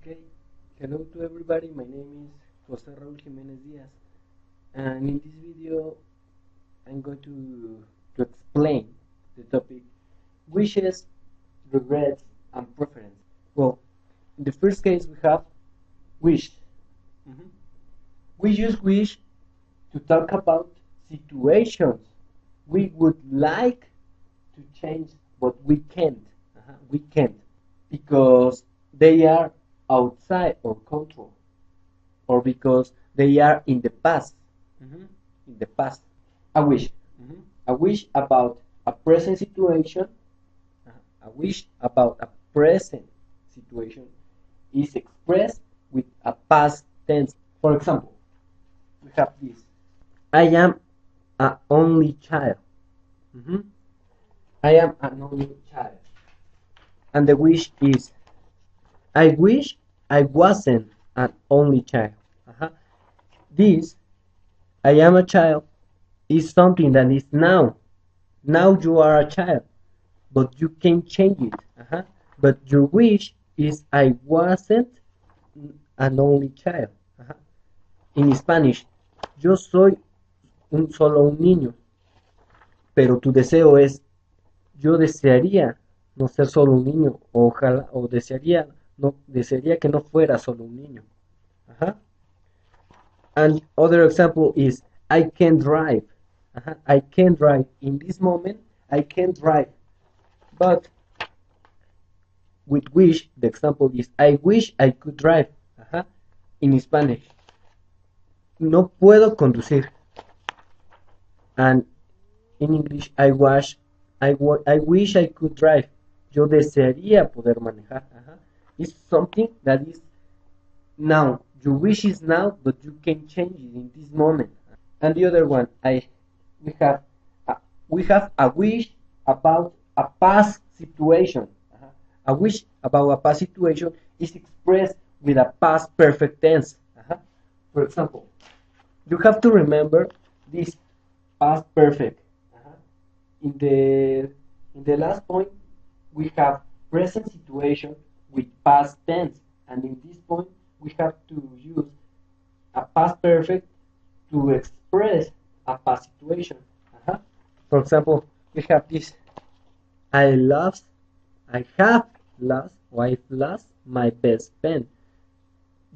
Okay, hello to everybody. My name is Jose Raúl Jiménez Diaz, and in this video, I'm going to explain the topic wishes, regrets, and preference. Well, in the first case, we have wish. Mhm. We use wish to talk about situations we would like to change, but we can't. We can't because they are outside our control, or because they are in the past. Mhm. In the past, a wish. A wish about a present situation. A wish about a present situation is expressed with a past tense. For example, we have this: I am an only child. Mhm. I am an only child. And the wish is, I wish I wasn't an only child. Uh-huh. This, I am a child, is something that is now. Now you are a child, but you can change it. Uh-huh. But your wish is, I wasn't an only child. Uh-huh. In Spanish, yo soy solo un niño, pero tu deseo es, yo desearía no ser solo un niño, o ojalá, o desearía que no fuera solo un niño. Ajá. And other example is, I can drive. Ajá. I can drive. In this moment, I can drive. But with wish, the example is, I wish I could drive. Ajá. In Spanish, no puedo conducir. And in English, I wish I could drive. Yo desearía poder manejar. Ajá. It's something that is now. Your wish is now, but you can change it in this moment. And the other one, we have we have a wish about a past situation. Uh-huh. A wish about a past situation is expressed with a past perfect tense. Uh-huh. For example, you have to remember this past perfect. Uh-huh. In the last point, we have present situation with past tense, and in this point, we have to use a past perfect to express a past situation. Uh-huh. For example, we have this: I lost, I have lost, or I've lost my best pen.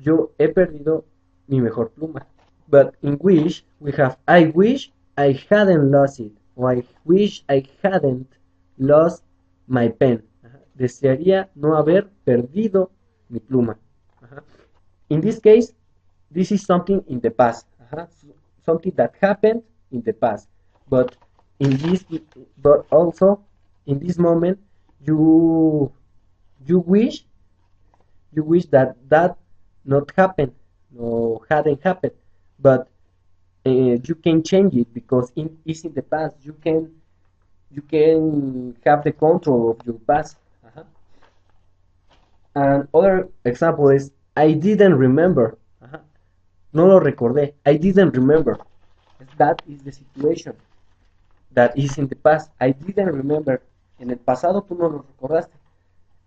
Yo he perdido mi mejor pluma. But in wish, we have, I wish I hadn't lost it, or I wish I hadn't lost my pen. Ajá. Desearía no haber perdido mi pluma. Ajá. In this case, this is something in the past. Ajá. Something that happened in the past. But but also in this moment, you you wish that not happened, no hadn't happened, but you can change it because it's in the past. You can have the control of your past. Uh-huh. And other example is, I didn't remember. Uh-huh. No lo recordé. I didn't remember. That is the situation that is in the past. I didn't remember. En el pasado tú no lo recordaste.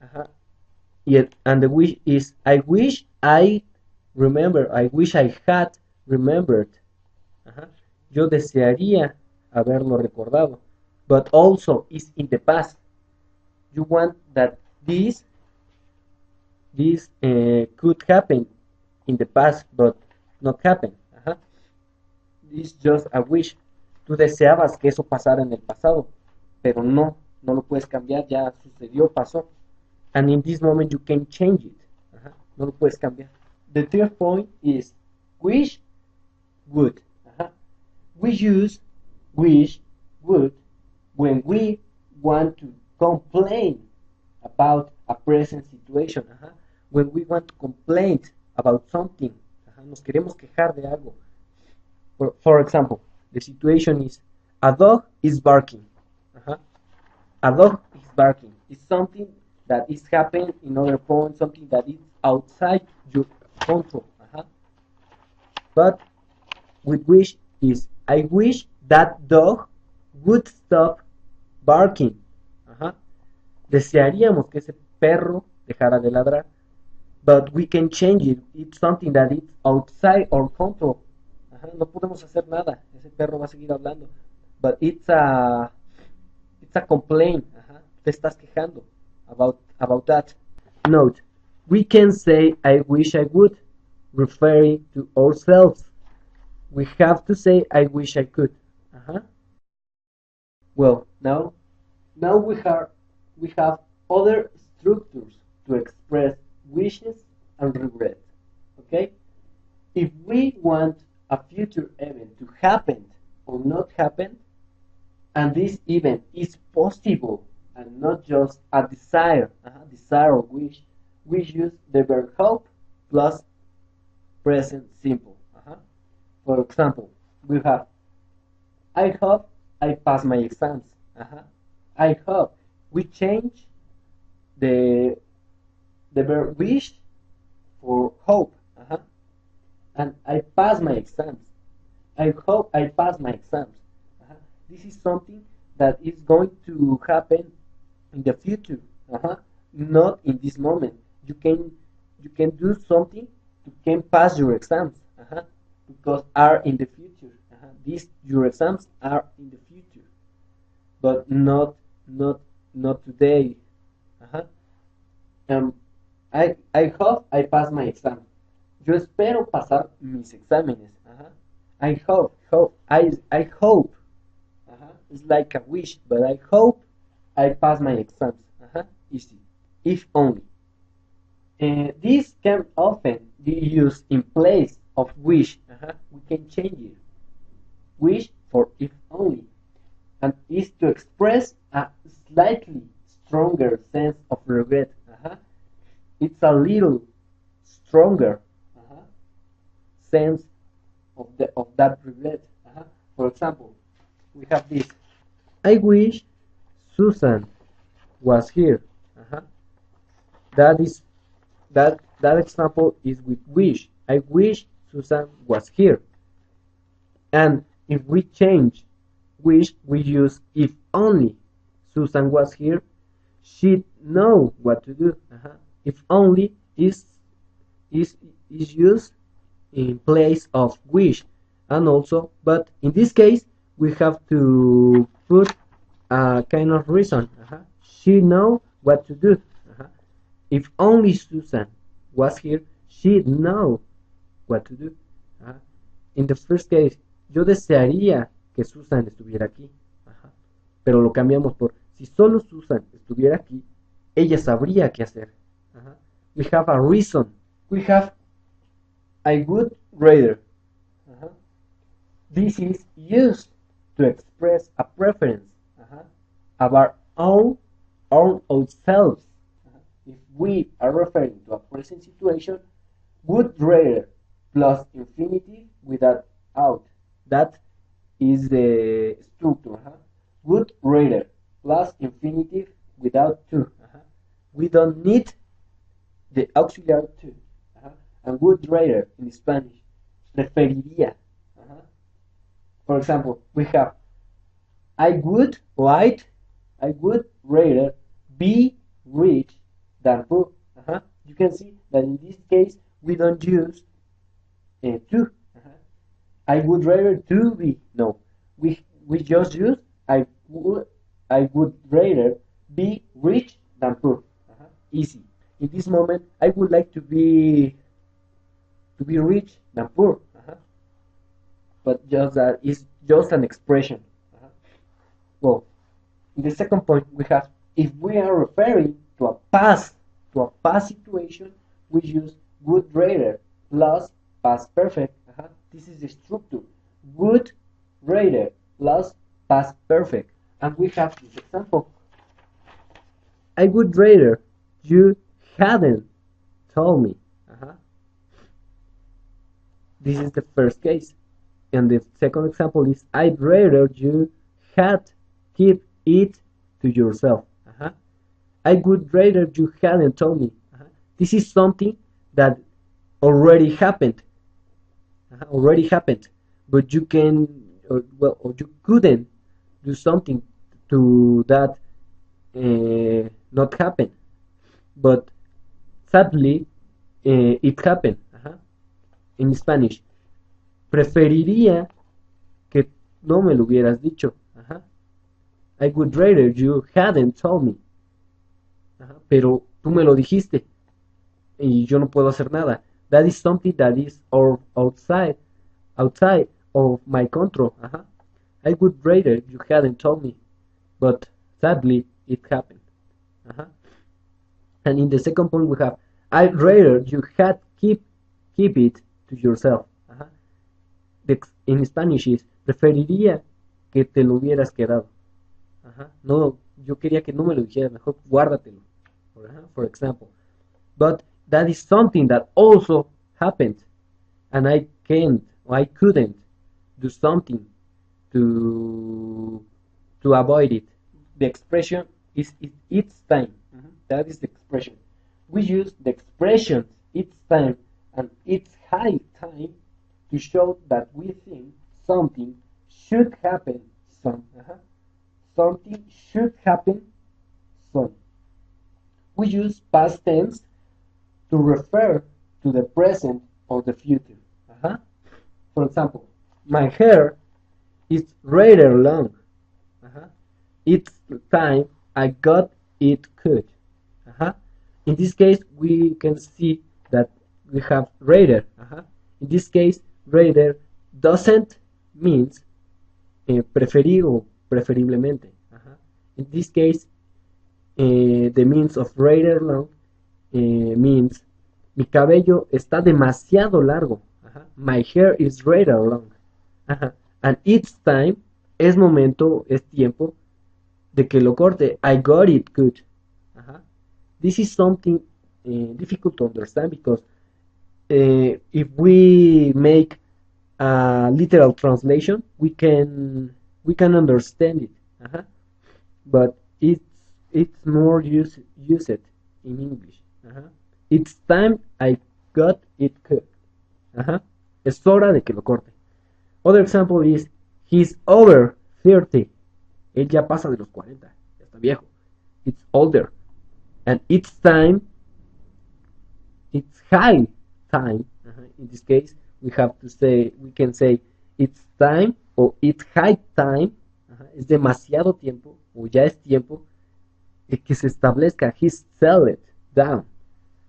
Ajá. And the wish is, I wish I remember. I wish I had remembered. Ajá. Yo desearía haberlo recordado. But also is in the past. You want that this could happen in the past, but not happen. Ajá. This is just a wish. Tú deseabas que eso pasara en el pasado, pero no lo puedes cambiar, ya sucedió, pasó. And in this moment you can change it. Ajá. No lo puedes cambiar. The third point is wish, would. Ajá. We use wish, would when we want to complain about a present situation. Ajá. When we want to complain about something. Ajá. Nos queremos quejar de algo. For example, the situation is, a dog is barking. Uh-huh. A dog is barking. It's something that is happening in other point, something that is outside your control. Uh-huh. But with wish is, I wish that dog would stop barking. Uh-huh. Desearíamos que ese perro dejara de ladrar. but we can change it. It's something that it's outside our control. Ajá, no podemos hacer nada. Ese perro va a seguir hablando. But it's a complaint. Ajá, te estás quejando about that. Note, we can say I wish I would, referring to ourselves. We have to say I wish I could. Uh-huh. Well, now we have other structures to express wishes and regret. Okay? If we want a future event to happen or not happen, and this event is possible and not just a desire or wish, we use the verb hope plus present simple. For example, we have I hope I pass my exams. I hope we change the the verb wish for hope. And I pass my exams. I hope I pass my exams. This is something that is going to happen in the future, not in this moment. You can do something to can pass your exams, because are in the future. These your exams are in the future, but not today. Uh-huh. Um, I hope I pass my exam. Yo espero pasar mis exámenes. I hope. It's like a wish, but I hope I pass my exams. Easy. If only. This can often be used in place of wish. We can change it. Wish for if only. And is to express a slightly stronger sense of regret. It's a little stronger sense of that regret. For example, we have this. I wish Susan was here. Uh-huh. That is that example is with wish. I wish Susan was here. And if we change wish, we use if only Susan was here, she'd know what to do. If only is used in place of wish, and also, but in this case, we have to put a kind of reason. She know what to do. If only Susan was here, she'd know what to do. In the first case, yo desearía que Susan estuviera aquí, pero lo cambiamos por si solo Susan estuviera aquí, ella sabría qué hacer. We have a reason. We have I would rather. This is used to express a preference about our ourselves. If we are referring to a present situation, would rather plus infinitive without out. That is the structure. Would rather plus infinitive without to. We don't need the auxiliary to. And would rather in Spanish, preferiría. For example, we have I would rather be rich than poor. You can see that in this case we don't use to. I would rather to be. No, we just use I would rather be rich than poor. Easy. In this moment, I would like to be rich than poor. But just that is just an expression. Well, in the second point, we have if we are referring to a past situation, we use would rather plus past perfect. This is the structure. Would rather plus past perfect, and we have this example. I would rather you hadn't told me. This is the first case. And the second example is I'd rather you had keep it to yourself. I would rather you hadn't told me. This is something that already happened. But you can, or you couldn't do something to that not happen. But sadly, it happened. En Spanish. Preferiría que no me lo hubieras dicho. I would rather you hadn't told me. Pero tú me lo dijiste y yo no puedo hacer nada. That is something that is outside of my control. I would rather you hadn't told me, but sadly it happened. And in the second point we have, I'd rather you had keep it to yourself. In Spanish is, preferiría que te lo hubieras quedado. No, yo quería que no me lo dijeras, mejor guárdatelo. For example. But that is something that also happened, and I couldn't do something to avoid it. The expression is it's time. That is the expression. We use the expression it's time and it's high time to show that we think something should happen soon. Something should happen soon. We use past tense to refer to the present or the future. For example, my hair is rather long. It's time I got it cut. In this case, we can see that we have rather. In this case, rather doesn't means preferir o preferiblemente. In this case, the means of rather long means mi cabello está demasiado largo. My hair is rather long. And it's time, es momento, es tiempo de que lo corte. I got it good. This is something difficult to understand because if we make a literal translation, we can understand it. But it's more used in English. It's time I got it cut. Es hora de que lo corte. Other example is he's over 30. Él ya pasa de los 40. Ya está viejo. It's older. And it's time. It's high time. In this case, we can say it's time o it's high time. Es demasiado tiempo o ya es tiempo de que se establezca. He settled down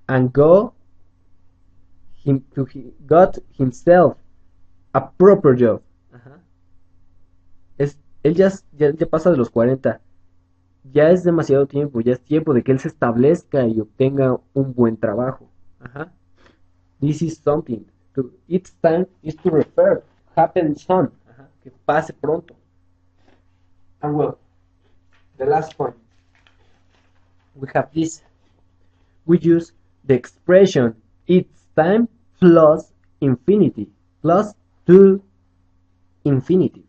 and got himself a proper job. Él ya pasa de los 40. Ya es demasiado tiempo, ya es tiempo de que él se establezca y obtenga un buen trabajo. This is something. It's time is to refer. Happen soon. Que pase pronto. And well, the last point. We have this. We use the expression it's time plus infinity. Plus to infinity.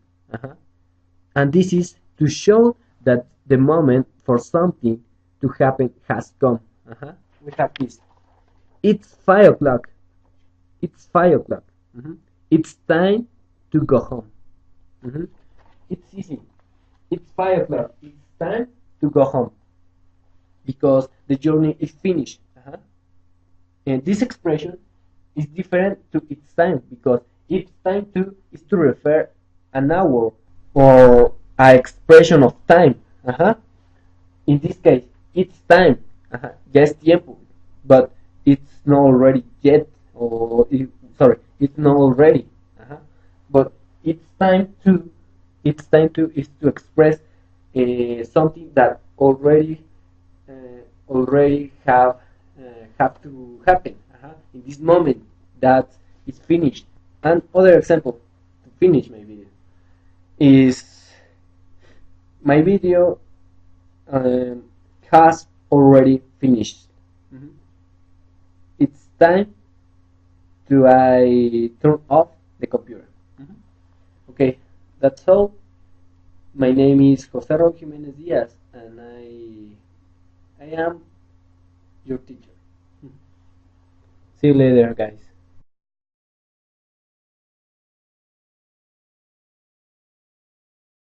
And this is to show that the moment for something to happen has come. We have this. It's 5 o'clock. It's 5 o'clock. It's time to go home. It's easy. It's 5 o'clock. It's time to go home. Because the journey is finished. And this expression is different to it's time because it's time to is to refer an hour or an expression of time. In this case, it's time. Ya es tiempo. But it's not already yet. It's not already. But it's time to is to express something that already have to happen in this moment that is finished. And other example to finish my video is my video has already finished. It's time to I turn off the computer. Okay, that's all. My name is Jose Raul Jimenez Diaz, and I am your teacher. See you later, guys.